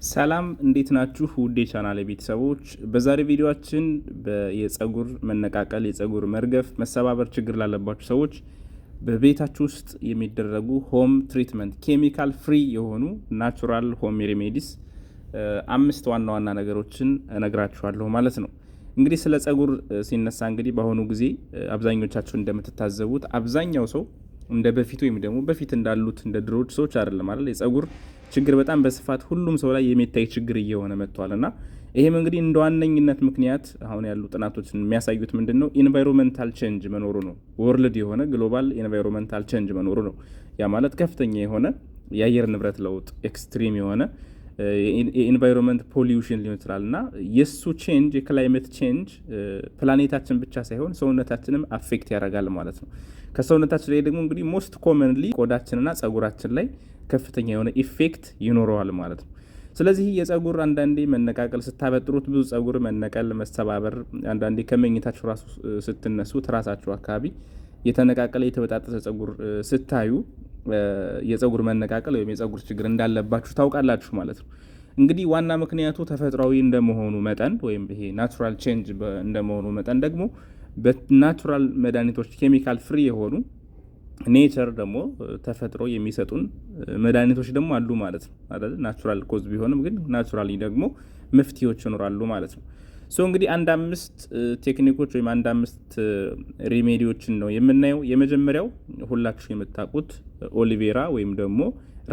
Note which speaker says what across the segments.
Speaker 1: ሰላም እንዴት ናችሁ? ውድ የቻናሌ ቤተሰቦች፣ በዛሬ ቪዲዮአችን የፀጉር መነቃቀል፣ የፀጉር መርገፍ፣ መሰባበር ችግር ላለባችሁ ሰዎች በቤታችሁ ውስጥ የሚደረጉ ሆም ትሪትመንት ኬሚካል ፍሪ የሆኑ ናቹራል ሆም ሬሜዲስ 5 ዋና ዋና ነገሮችን እነግራችኋለሁ ማለት ነው። እንግዲህ ስለ ፀጉር ሲነሳ እንግዲህ በአሁኑ ጊዜ አብዛኞቻችሁ እንደምትታዘቡት አብዛኛው ሰው እንደ በፊቱ ወይም ደግሞ በፊት እንዳሉት እንደ ድሮች ሰዎች አይደለም አይደል? የፀጉር ችግር በጣም በስፋት ሁሉም ሰው ላይ የሚታይ ችግር እየሆነ መጥቷልና ይሄም እንግዲህ እንደ ዋነኝነት ምክንያት አሁን ያሉ ጥናቶችን የሚያሳዩት ምንድነው ኢንቫይሮንመንታል ቼንጅ መኖሩ ነው። ወርልድ የሆነ ግሎባል ኢንቫይሮንመንታል ቼንጅ መኖሩ ነው። ያ ማለት ከፍተኛ የሆነ የአየር ንብረት ለውጥ፣ ኤክስትሪም የሆነ የኢንቫይሮንመንት ፖሊዩሽን ሊሆን ይችላልና የሱ ቼንጅ የክላይሜት ቼንጅ ፕላኔታችን ብቻ ሳይሆን ሰውነታችንም አፌክት ያደርጋል ማለት ነው። ከሰውነታችን ላይ ደግሞ እንግዲህ ሞስት ኮመንሊ ቆዳችንና ፀጉራችን ላይ ከፍተኛ የሆነ ኢፌክት ይኖረዋል ማለት ነው። ስለዚህ የፀጉር አንዳንዴ መነቃቀል ስታበጥሩት ብዙ ፀጉር መነቀል፣ መሰባበር፣ አንዳንዴ ከመኝታችሁ ራሱ ስትነሱ ትራሳችሁ አካባቢ የተነቃቀለ የተበጣጠሰ ፀጉር ስታዩ የፀጉር መነቃቀል ወይም የፀጉር ችግር እንዳለባችሁ ታውቃላችሁ ማለት ነው። እንግዲህ ዋና ምክንያቱ ተፈጥሯዊ እንደመሆኑ መጠን ወይም ይሄ ናቹራል ቼንጅ እንደመሆኑ መጠን ደግሞ በናቹራል መድኃኒቶች ኬሚካል ፍሪ የሆኑ ኔቸር ደግሞ ተፈጥሮ የሚሰጡን መድኃኒቶች ደግሞ አሉ ማለት ነው አይደል? ናቹራል ኮዝ ቢሆንም ግን ናቹራሊ ደግሞ መፍትሄዎች ይኖራሉ ማለት ነው። እንግዲህ አንድ 5 ቴክኒኮች ወይም አንድ 5 ሪሜዲዎችን ነው የምናየው። የመጀመሪያው ሁላችሁ የምታውቁት ኦሊቬራ ወይም ደግሞ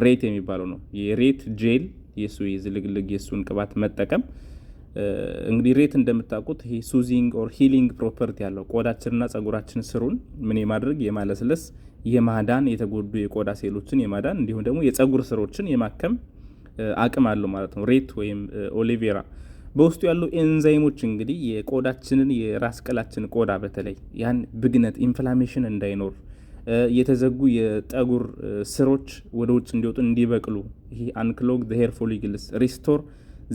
Speaker 1: ሬት የሚባለው ነው። የሬት ጄል የሱ የዝልግልግ የሱን ቅባት መጠቀም። እንግዲህ ሬት እንደምታውቁት ይሄ ሱዚንግ ኦር ሂሊንግ ፕሮፐርቲ ያለው ቆዳችንና ፀጉራችን ስሩን ምን የማድረግ የማለስለስ፣ የማዳን የተጎዱ የቆዳ ሴሎችን የማዳን እንዲሁም ደግሞ የፀጉር ስሮችን የማከም አቅም አለው ማለት ነው። ሬት ወይም ኦሊቬራ በውስጡ ያሉ ኤንዛይሞች እንግዲህ የቆዳችንን የራስ ቅላችን ቆዳ በተለይ ያን ብግነት ኢንፍላሜሽን እንዳይኖር የተዘጉ የጠጉር ስሮች ወደ ውጭ እንዲወጡ እንዲበቅሉ ይሄ አንክሎግ ዘ ሄር ፎሊክልስ ሪስቶር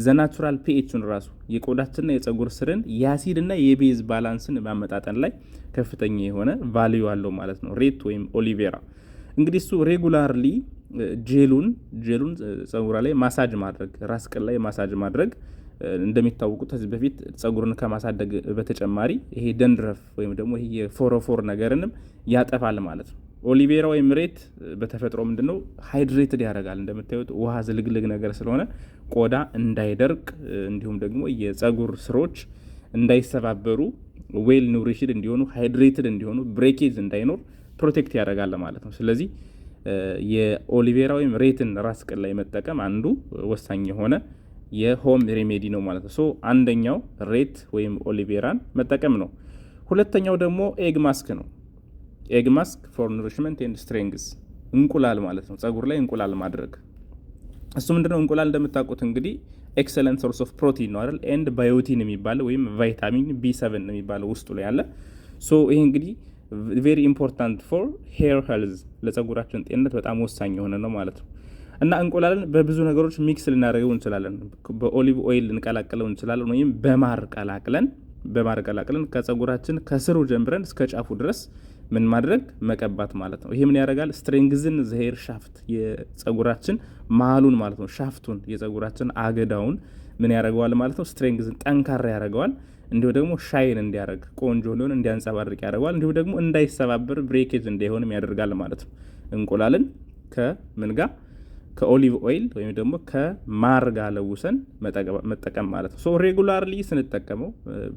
Speaker 1: ዘናቹራል ፒኤችን ራሱ የቆዳችንና የፀጉር ስርን የአሲድና የቤዝ ባላንስን ማመጣጠን ላይ ከፍተኛ የሆነ ቫልዩ አለው ማለት ነው። ሬት ወይም ኦሊቬራ እንግዲህ እሱ ሬጉላርሊ ጄሉን ፀጉራ ላይ ማሳጅ ማድረግ ራስ ቅል ላይ ማሳጅ ማድረግ እንደሚታወቁት ከዚህ በፊት ፀጉርን ከማሳደግ በተጨማሪ ይሄ ደንድረፍ ወይም ደግሞ ይሄ የፎሮፎር ነገርንም ያጠፋል ማለት ነው። ኦሊቬራ ወይም ሬት በተፈጥሮ ምንድነው ሃይድሬትድ ያደርጋል። እንደምታዩት ውሃ ዝልግልግ ነገር ስለሆነ ቆዳ እንዳይደርቅ እንዲሁም ደግሞ የፀጉር ስሮች እንዳይሰባበሩ ዌል ኑሪሽድ እንዲሆኑ ሃይድሬትድ እንዲሆኑ ብሬኬጅ እንዳይኖር ፕሮቴክት ያደርጋል ማለት ነው። ስለዚህ የኦሊቬራ ወይም ሬትን ራስ ቅል ላይ መጠቀም አንዱ ወሳኝ የሆነ የሆም ሬሜዲ ነው ማለት ነው። አንደኛው ሬት ወይም ኦሊቬራን መጠቀም ነው። ሁለተኛው ደግሞ ኤግ ማስክ ነው። ኤግ ማስክ ፎር ኑሪሽመንት ኤንድ ስትሬንግዝ እንቁላል ማለት ነው። ፀጉር ላይ እንቁላል ማድረግ እሱ ምንድነው? እንቁላል እንደምታውቁት እንግዲህ ኤክሰለንት ሶርስ ኦፍ ፕሮቲን ነው አይደል? ኤንድ ባዮቲን የሚባለው ወይም ቫይታሚን B7 የሚባለው ውስጡ ላይ ያለ ይሄ እንግዲህ ቬሪ ኢምፖርታንት ፎር ሄር ሄልዝ ለፀጉራችን ጤንነት በጣም ወሳኝ የሆነ ነው ማለት ነው። እና እንቁላልን በብዙ ነገሮች ሚክስ ልናደርገው እንችላለን። በኦሊቭ ኦይል ልንቀላቅለው እንችላለን ወይም በማር ቀላቅለን ከፀጉራችን ከስሩ ጀምረን እስከ ጫፉ ድረስ ምን ማድረግ መቀባት ማለት ነው። ይሄ ምን ያደርጋል? ስትሬንግዝን ዘሄር ሻፍት የፀጉራችን መሀሉን ማለት ነው ሻፍቱን የፀጉራችን አገዳውን ምን ያደርገዋል ማለት ነው? ስትሬንግዝን ጠንካራ ያደርገዋል። እንዲሁ ደግሞ ሻይን እንዲያደርግ ቆንጆ ሊሆን እንዲያንጸባርቅ ያደርገዋል። እንዲሁ ደግሞ እንዳይሰባበር ብሬኬጅ እንዳይሆንም ያደርጋል ማለት ነው። እንቁላልን ከምን ጋር ከኦሊቭ ኦይል ወይም ደግሞ ከማር ጋር ለውሰን መጠቀም ማለት ነው። ሬጉላርሊ ስንጠቀመው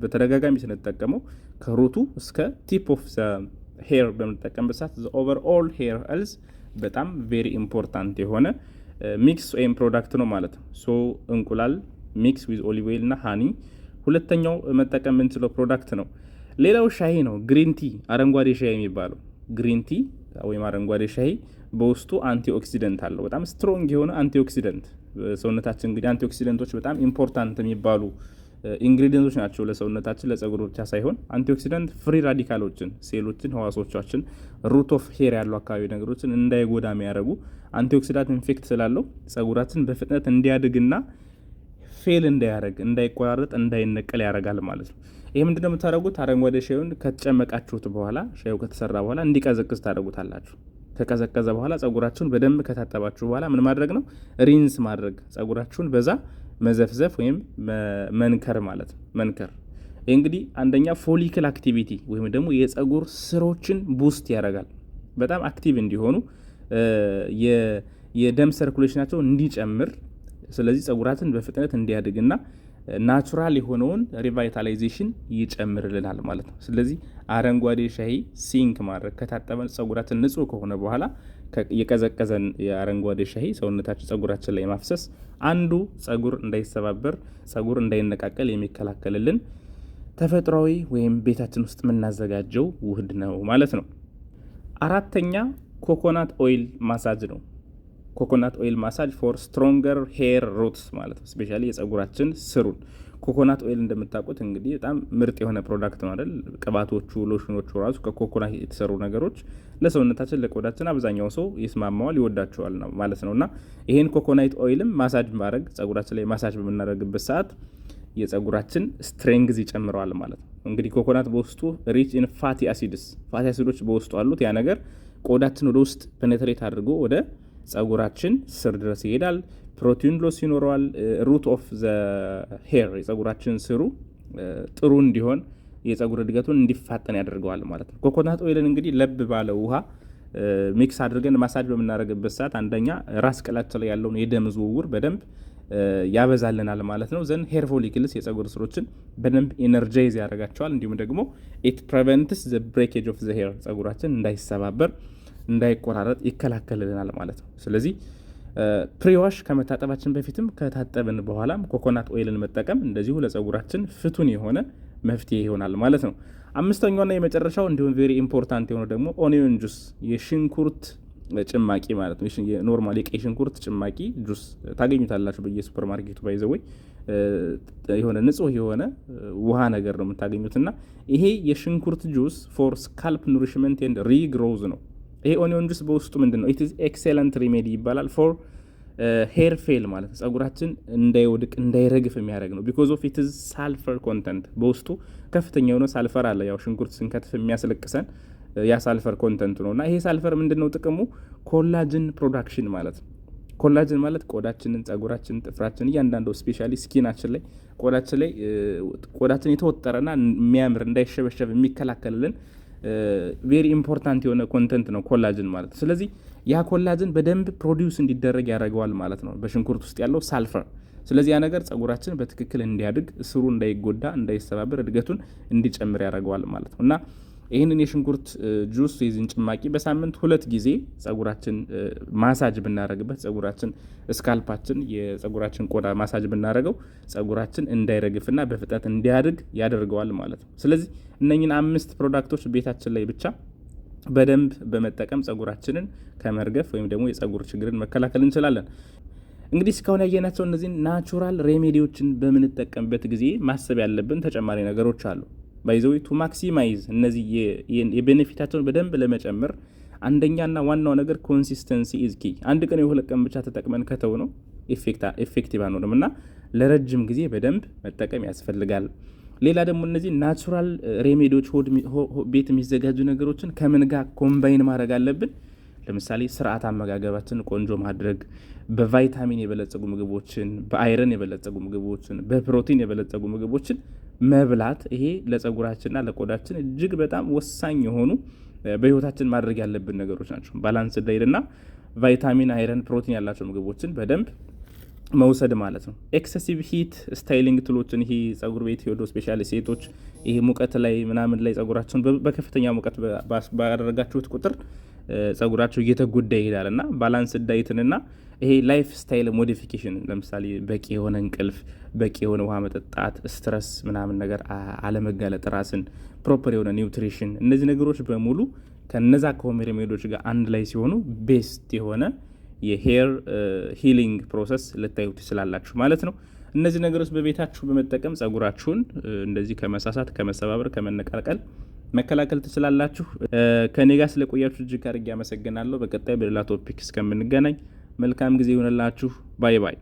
Speaker 1: በተደጋጋሚ ስንጠቀመው ከሩቱ እስከ ቲፕ ኦፍ ሄር በምንጠቀምበት ሰዓት ኦቨርኦል ሄር ሄልዝ በጣም ቬሪ ኢምፖርታንት የሆነ ሚክስ ወይም ፕሮዳክት ነው ማለት ነው። እንቁላል ሚክስ ዊዝ ኦሊቭ ኦይል እና ሃኒ ሁለተኛው መጠቀም የምንችለው ፕሮዳክት ነው። ሌላው ሻይ ነው። ግሪን ቲ አረንጓዴ ሻይ የሚባለው ግሪን ቲ ወይም አረንጓዴ ሻይ በውስጡ አንቲኦክሲደንት አለው። በጣም ስትሮንግ የሆነ አንቲኦክሲደንት ሰውነታችን እንግዲህ አንቲኦክሲደንቶች በጣም ኢምፖርታንት የሚባሉ ኢንግሪዲየንቶች ናቸው ለሰውነታችን ለፀጉር ብቻ ሳይሆን አንቲኦክሲደንት ፍሪ ራዲካሎችን ሴሎችን ህዋሶቻችን ሩት ኦፍ ሄር ያሉ አካባቢ ነገሮችን እንዳይጎዳ የሚያደርጉ አንቲኦክሲዳንት ኢንፌክት ስላለው ፀጉራችን በፍጥነት እንዲያድግና ፌል እንዳያደርግ እንዳይቆራረጥ እንዳይነቀል ያደርጋል ማለት ነው። ይሄ ምንድነው የምታደርጉት? አረንጓዴ ሻዩን ከተጨመቃችሁት በኋላ ሻዩ ከተሰራ በኋላ እንዲቀዘቅዝ ታደርጉታላችሁ። ከቀዘቀዘ በኋላ ጸጉራችሁን በደንብ ከታጠባችሁ በኋላ ምን ማድረግ ነው? ሪንስ ማድረግ፣ ጸጉራችሁን በዛ መዘፍዘፍ ወይም መንከር ማለት ነው። መንከር ይህ እንግዲህ አንደኛ ፎሊክል አክቲቪቲ ወይም ደግሞ የጸጉር ስሮችን ቡስት ያደርጋል። በጣም አክቲቭ እንዲሆኑ የደም ሰርኩሌሽናቸው እንዲጨምር፣ ስለዚህ ጸጉራትን በፍጥነት እንዲያድግና ናቹራል የሆነውን ሪቫይታላይዜሽን ይጨምርልናል ማለት ነው። ስለዚህ አረንጓዴ ሻይ ሲንክ ማድረግ ከታጠበን ጸጉራችን ንጹህ ከሆነ በኋላ የቀዘቀዘን የአረንጓዴ ሻይ ሰውነታችን ጸጉራችን ላይ ማፍሰስ አንዱ ጸጉር እንዳይሰባበር ጸጉር እንዳይነቃቀል የሚከላከልልን ተፈጥሯዊ ወይም ቤታችን ውስጥ የምናዘጋጀው ውህድ ነው ማለት ነው። አራተኛ ኮኮናት ኦይል ማሳጅ ነው። ኮኮናት ኦይል ማሳጅ ፎር ስትሮንገር ሄር ሩትስ ማለት ነው። ስፔሻሊ የጸጉራችን ስሩን ኮኮናት ኦይል እንደምታውቁት እንግዲህ በጣም ምርጥ የሆነ ፕሮዳክት ነው አይደል? ቅባቶቹ፣ ሎሽኖቹ ራሱ ከኮኮናት የተሰሩ ነገሮች ለሰውነታችን ለቆዳችን አብዛኛው ሰው ይስማማዋል፣ ይወዳቸዋል ማለት ነውና ይሄን ኮኮናት ኦይልም ማሳጅ ማድረግ ጸጉራችን ላይ ማሳጅ በምናደርግበት ሰዓት የጸጉራችን ስትሬንግዝ ይጨምረዋል ማለት ነው። እንግዲህ ኮኮናት በውስጡ ሪች ኢን ፋቲ አሲዶች በውስጡ አሉት። ያ ነገር ቆዳችን ወደ ውስጥ ፔኔትሬት አድርጎ ወደ ጸጉራችን ስር ድረስ ይሄዳል። ፕሮቲን ሎስ ይኖረዋል። ሩት ኦፍ ዘ ሄር የጸጉራችን ስሩ ጥሩ እንዲሆን የጸጉር እድገቱን እንዲፋጠን ያደርገዋል ማለት ነው። ኮኮናት ኦይልን እንግዲህ ለብ ባለ ውሃ ሚክስ አድርገን ማሳጅ በምናደርግበት ሰዓት አንደኛ ራስ ቅላችን ላይ ያለውን የደም ዝውውር በደንብ ያበዛልናል ማለት ነው። ዘን ሄር ፎሊክልስ የጸጉር ስሮችን በደንብ ኢነርጃይዝ ያደርጋቸዋል። እንዲሁም ደግሞ ኢት ፕሪቨንትስ ዘ ብሬኬጅ ኦፍ ዘ ሄር ጸጉራችን እንዳይሰባበር እንዳይቆራረጥ ይከላከልልናል ማለት ነው። ስለዚህ ፕሪዋሽ ከመታጠባችን በፊትም ከታጠብን በኋላም ኮኮናት ኦይልን መጠቀም እንደዚሁ ለጸጉራችን ፍቱን የሆነ መፍትሄ ይሆናል ማለት ነው። አምስተኛውና የመጨረሻው እንዲሁም ቬሪ ኢምፖርታንት የሆነው ደግሞ ኦኒዮን ጁስ የሽንኩርት ጭማቂ ማለት ነው። ኖርማል የቀይ ሽንኩርት ጭማቂ ጁስ ታገኙታላችሁ በየሱፐር ማርኬቱ ባይዘወይ የሆነ ንጹህ የሆነ ውሃ ነገር ነው የምታገኙትና ይሄ የሽንኩርት ጁስ ፎር ስካልፕ ኑሪሽመንት ኤንድ ሪግሮዝ ነው። ይሄ ኦኒዮን ጁስ በውስጡ ምንድን ነው? ኢት ኢዝ ኤክሰለንት ሪሜዲ ይባላል ፎር ሄር ፌል ማለት ነው። ጸጉራችን እንዳይወድቅ እንዳይረግፍ የሚያደርግ ነው። ቢኮዝ ኦፍ ኢት ኢዝ ሳልፈር ኮንተንት በውስጡ ከፍተኛ የሆነ ሳልፈር አለ። ያው ሽንኩርት ስንከትፍ የሚያስለቅሰን ያ ሳልፈር ኮንተንቱ ነው እና ይሄ ሳልፈር ምንድን ነው ጥቅሙ? ኮላጅን ፕሮዳክሽን ማለት ነው። ኮላጅን ማለት ቆዳችንን፣ ጸጉራችንን፣ ጥፍራችን እያንዳንዱ ስፔሻሊ ስኪናችን ላይ ቆዳችን የተወጠረና የሚያምር እንዳይሸበሸብ የሚከላከልልን ቬሪ ኢምፖርታንት የሆነ ኮንተንት ነው ኮላጅን ማለት። ስለዚህ ያ ኮላጅን በደንብ ፕሮዲውስ እንዲደረግ ያደርገዋል ማለት ነው በሽንኩርት ውስጥ ያለው ሳልፈር። ስለዚህ ያ ነገር ጸጉራችን በትክክል እንዲያድግ፣ ስሩ እንዳይጎዳ፣ እንዳይሰባበር፣ እድገቱን እንዲጨምር ያደርገዋል ማለት ነው እና ይህንን የሽንኩርት ጁስ የዚህን ጭማቂ በሳምንት 2 ጊዜ ጸጉራችን ማሳጅ ብናደርግበት ጸጉራችን ስካልፓችን የጸጉራችን ቆዳ ማሳጅ ብናደርገው ጸጉራችን እንዳይረግፍና በፍጥነት እንዲያድግ ያደርገዋል ማለት ነው። ስለዚህ እነኝን 5 ፕሮዳክቶች ቤታችን ላይ ብቻ በደንብ በመጠቀም ጸጉራችንን ከመርገፍ ወይም ደግሞ የጸጉር ችግርን መከላከል እንችላለን። እንግዲህ እስካሁን ያየናቸው እነዚህን ናቹራል ሬሜዲዎችን በምንጠቀምበት ጊዜ ማሰብ ያለብን ተጨማሪ ነገሮች አሉ። ባይዘዊ ቱ ማክሲማይዝ እነዚህ የቤኔፊታቸውን በደንብ ለመጨመር አንደኛና ዋናው ነገር ኮንሲስተንሲ ኢዝ ኪ። አንድ ቀን የሁለት ቀን ብቻ ተጠቅመን ከተው ነው ኤፌክቲቭ አንሆንም እና ለረጅም ጊዜ በደንብ መጠቀም ያስፈልጋል። ሌላ ደግሞ እነዚህ ናቹራል ሬሜዲዎች ቤት የሚዘጋጁ ነገሮችን ከምን ጋር ኮምባይን ማድረግ አለብን? ለምሳሌ ስርዓት አመጋገባችን ቆንጆ ማድረግ፣ በቫይታሚን የበለጸጉ ምግቦችን፣ በአይረን የበለጸጉ ምግቦችን፣ በፕሮቲን የበለጸጉ ምግቦችን መብላት። ይሄ ለጸጉራችንና ለቆዳችን እጅግ በጣም ወሳኝ የሆኑ በህይወታችን ማድረግ ያለብን ነገሮች ናቸው። ባላንስ ዳይትና ቫይታሚን፣ አይረን፣ ፕሮቲን ያላቸው ምግቦችን በደንብ መውሰድ ማለት ነው። ኤክሰሲቭ ሂት ስታይሊንግ ቱሎችን ይሄ ጸጉር ቤት ሄዶ ስፔሻሊ ሴቶች ይሄ ሙቀት ላይ ምናምን ላይ ጸጉራቸውን በከፍተኛ ሙቀት ባደረጋችሁት ቁጥር ጸጉራቸው እየተጎዳ ይሄዳል እና ባላንስ ዳይትንና ይሄ ላይፍ ስታይል ሞዲፊኬሽን ለምሳሌ በቂ የሆነ እንቅልፍ፣ በቂ የሆነ ውሃ መጠጣት፣ ስትረስ ምናምን ነገር አለመጋለጥ፣ ራስን ፕሮፐር የሆነ ኒውትሪሽን፣ እነዚህ ነገሮች በሙሉ ከነዛ ከሆም ሬሜዲዎች ጋር አንድ ላይ ሲሆኑ ቤስት የሆነ የሄር ሂሊንግ ፕሮሰስ ልታዩ ትችላላችሁ ማለት ነው። እነዚህ ነገሮች በቤታችሁ በመጠቀም ጸጉራችሁን እንደዚህ ከመሳሳት፣ ከመሰባበር፣ ከመነቃቀል መከላከል ትችላላችሁ። ከኔ ጋር ስለቆያችሁ እጅግ አድርጌ አመሰግናለሁ። በቀጣይ በሌላ ቶፒክ እስከምንገናኝ መልካም ጊዜ ይሆንላችሁ። ባይ ባይ።